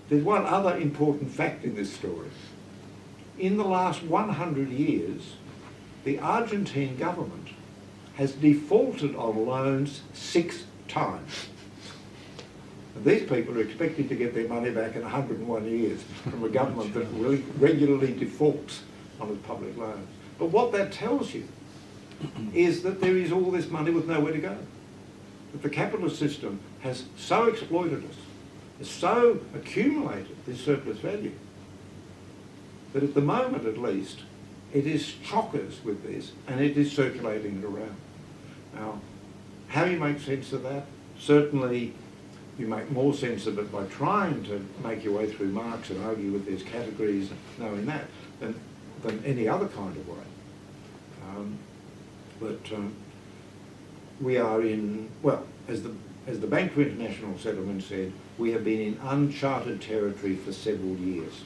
Speaker 2: there's one other important fact in this story. In the last 100 years, the Argentine government has defaulted on loans 6 times. And these people are expected to get their money back in 101 years from a government that really regularly defaults on its public loans. But what that tells you is that there is all this money with nowhere to go. That the capitalist system has so exploited us, has so accumulated this surplus value, that at the moment at least, it is chockers with this and it is circulating it around. Now, how you make sense of that? Certainly you make more sense of it by trying to make your way through Marx and argue with these categories and knowing that than any other kind of way. We are in, well, as the Bank for International Settlement said, we have been in uncharted territory for several years.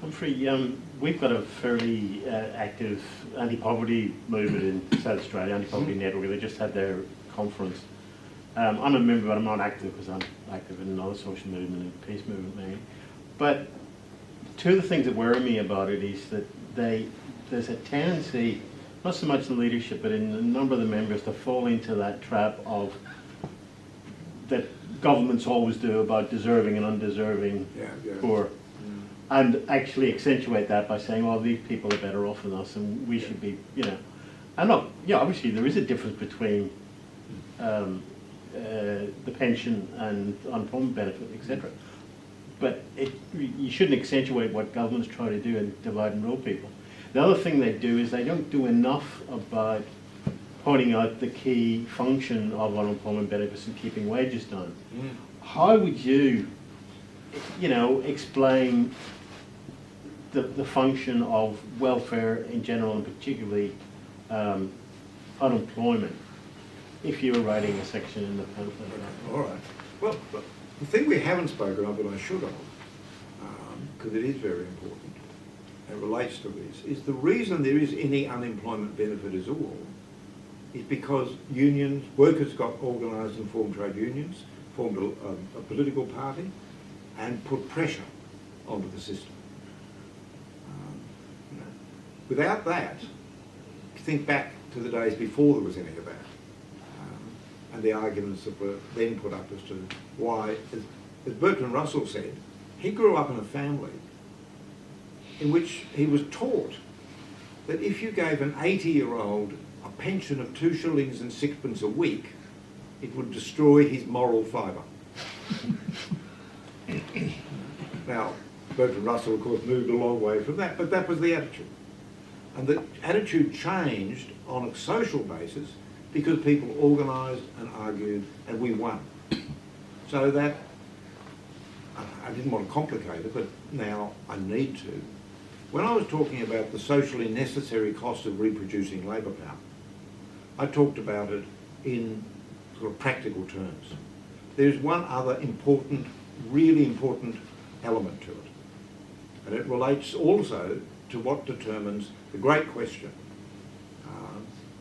Speaker 5: Humphrey, we've got a fairly active anti-poverty movement in South Australia, Anti-Poverty Network. They just had their conference. I'm a member, but I'm not active because I'm active in another social movement and peace movement mainly. But two of the things that worry me about it is that there's a tendency, not so much in leadership, but in a number of the members, to fall into that trap of that governments always do about deserving and undeserving poor. And actually accentuate that by saying, well, these people are better off than us and we should be, you know. And look, yeah, obviously there is a difference between the pension and unemployment benefit, etc. But you shouldn't accentuate what governments try to do and divide and rule people. The other thing they do is they don't do enough about pointing out the key function of unemployment benefits and keeping wages down. How would you, you know, explain the function of welfare in general and particularly unemployment if you were writing a section in the pamphlet?
Speaker 2: All right. Well, the thing we haven't spoken of, and I should have, because it is very important and relates to this, is the reason there is any unemployment benefit at all is because unions, workers got organised and formed trade unions, formed a political party, and put pressure onto the system. You know, without that, think back to the days before there was any of that, and the arguments that were then put up as to why, as Bertrand Russell said, he grew up in a family in which he was taught that if you gave an 80-year-old a pension of 2 shillings and 6pence a week, it would destroy his moral fibre. Now, Bertrand Russell, of course, moved a long way from that, but that was the attitude. And the attitude changed on a social basis because people organised and argued, and we won. So that, I didn't want to complicate it, but now I need to. When I was talking about the socially necessary cost of reproducing labour power, I talked about it in sort of practical terms. There's one other important, really important element to it, and it relates also to what determines the great question,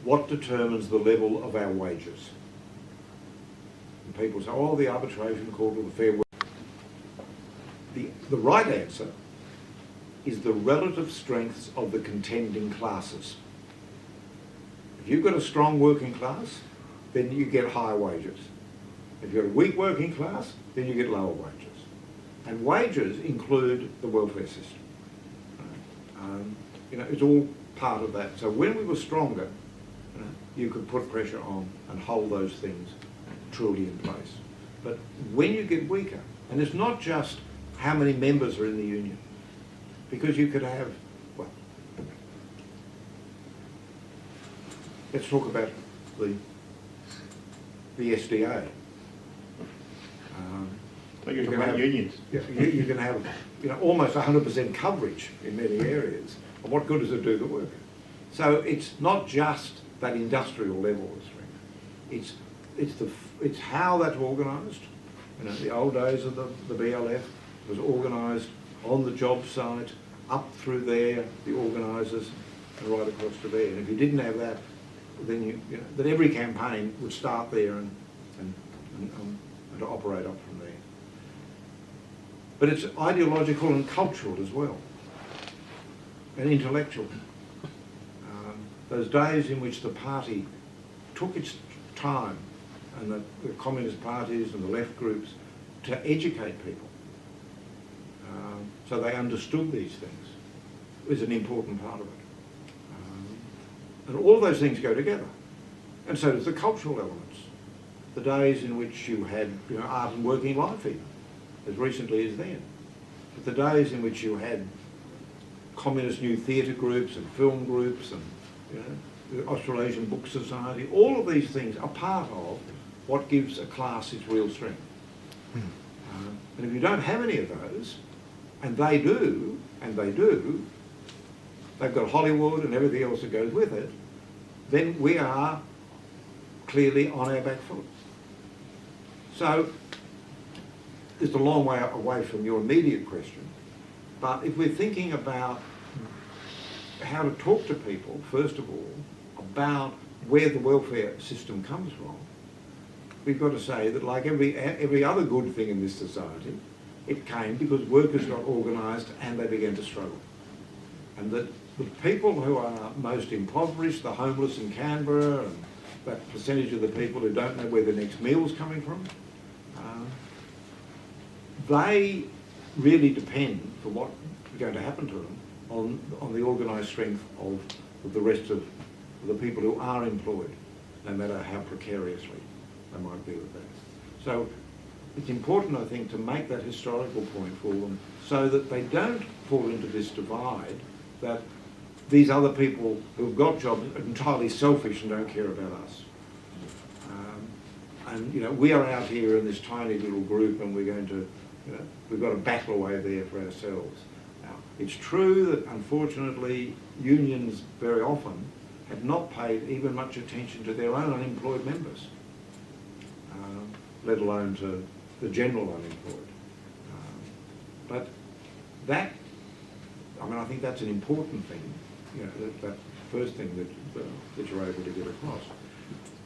Speaker 2: what determines the level of our wages? And people say, oh, the arbitration court or the Fair Work. The right answer is the relative strengths of the contending classes. If you've got a strong working class, then you get higher wages. If you've got a weak working class, then you get lower wages. And wages include the welfare system. You know, it's all part of that. So when we were stronger, you could put pressure on and hold those things truly in place. But when you get weaker, and it's not just how many members are in the union, because you could have, well, let's talk about the SDA.
Speaker 5: But you're talking about unions.
Speaker 2: Yeah, you can have, you know, almost 100% coverage in many areas. And what good does it do the worker? So it's not just that industrial level of strength. It's how that's organised. You know, the old days of the BLF was organised on the job site, up through there, the organisers, and right across to there. And if you didn't have that, then you know that every campaign would start there and to operate up from there. But it's ideological and cultural as well, and intellectual. Those days in which the party took its time, and the communist parties and the left groups, to educate people so they understood these things, is an important part of it. And all those things go together. And so does the cultural elements. The days in which you had art and working life even, as recently as then. But the days in which you had communist new theatre groups and film groups and the Australasian Book Society, all of these things are part of what gives a class its real strength. And if you don't have any of those, and they do, they've got Hollywood and everything else that goes with it, then we are clearly on our back foot. So, it's a long way away from your immediate question, but if we're thinking about how to talk to people, first of all, about where the welfare system comes from, we've got to say that like every other good thing in this society, it came because workers got organised and they began to struggle. And that the people who are most impoverished, the homeless in Canberra, and that percentage of the people who don't know where the next meal's coming from, they really depend for what's going to happen to them on the organised strength of the rest of the people who are employed, no matter how precariously they might be with that. So it's important, I think, to make that historical point for them so that they don't fall into this divide that these other people who've got jobs are entirely selfish and don't care about us. And we are out here in this tiny little group and we're going to, we've got a battle away there for ourselves. Now, it's true that unfortunately unions very often have not paid even much attention to their own unemployed members, let alone to the general unemployed. But that, I think that's an important thing, that first thing that you're able to get across.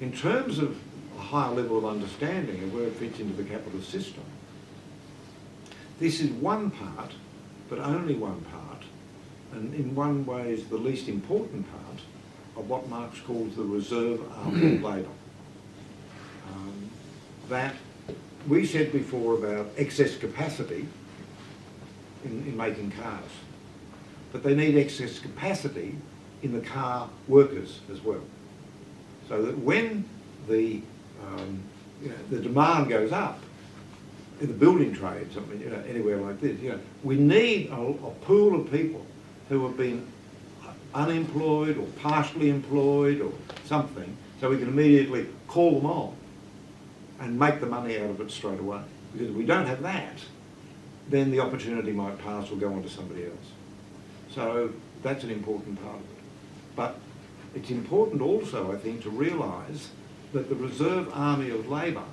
Speaker 2: In terms of a higher level of understanding of where it fits into the capitalist system, this is one part, but only one part, and in one way is the least important part of what Marx calls the reserve army of labour. That we said before about excess capacity in making cars, but they need excess capacity in the car workers as well. So that when the demand goes up in the building trades, anywhere like this, we need a pool of people who have been unemployed or partially employed or something, so we can immediately call them on and make the money out of it straight away. Because if we don't have that, then the opportunity might pass or go on to somebody else. So that's an important part of it. But it's important also, I think, to realise that the reserve army of labour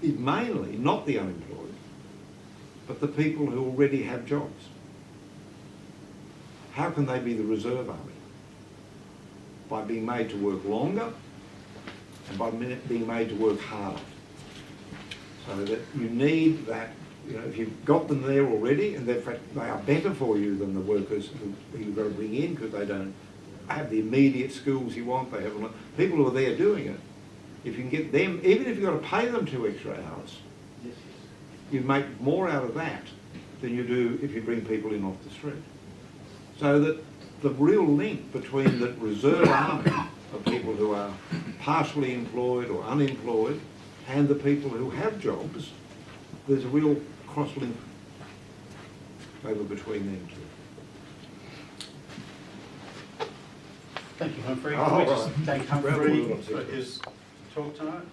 Speaker 2: is mainly not the unemployed, but the people who already have jobs. How can they be the reserve army? By being made to work longer and by being made to work harder. So that you need that, if you've got them there already, and in fact they are better for you than the workers who you've got to bring in because they don't have the immediate skills you want. They have people who are there doing it. If you can get them, even if you've got to pay them 2 extra hours, you make more out of that than you do if you bring people in off the street. So that the real link between the reserve army of people who are partially employed or unemployed and the people who have jobs, there's a real cross-link over between them two.
Speaker 1: Thank you, Humphrey.
Speaker 2: Oh,
Speaker 1: Can we just
Speaker 2: right.
Speaker 1: thank Humphrey for his talk tonight?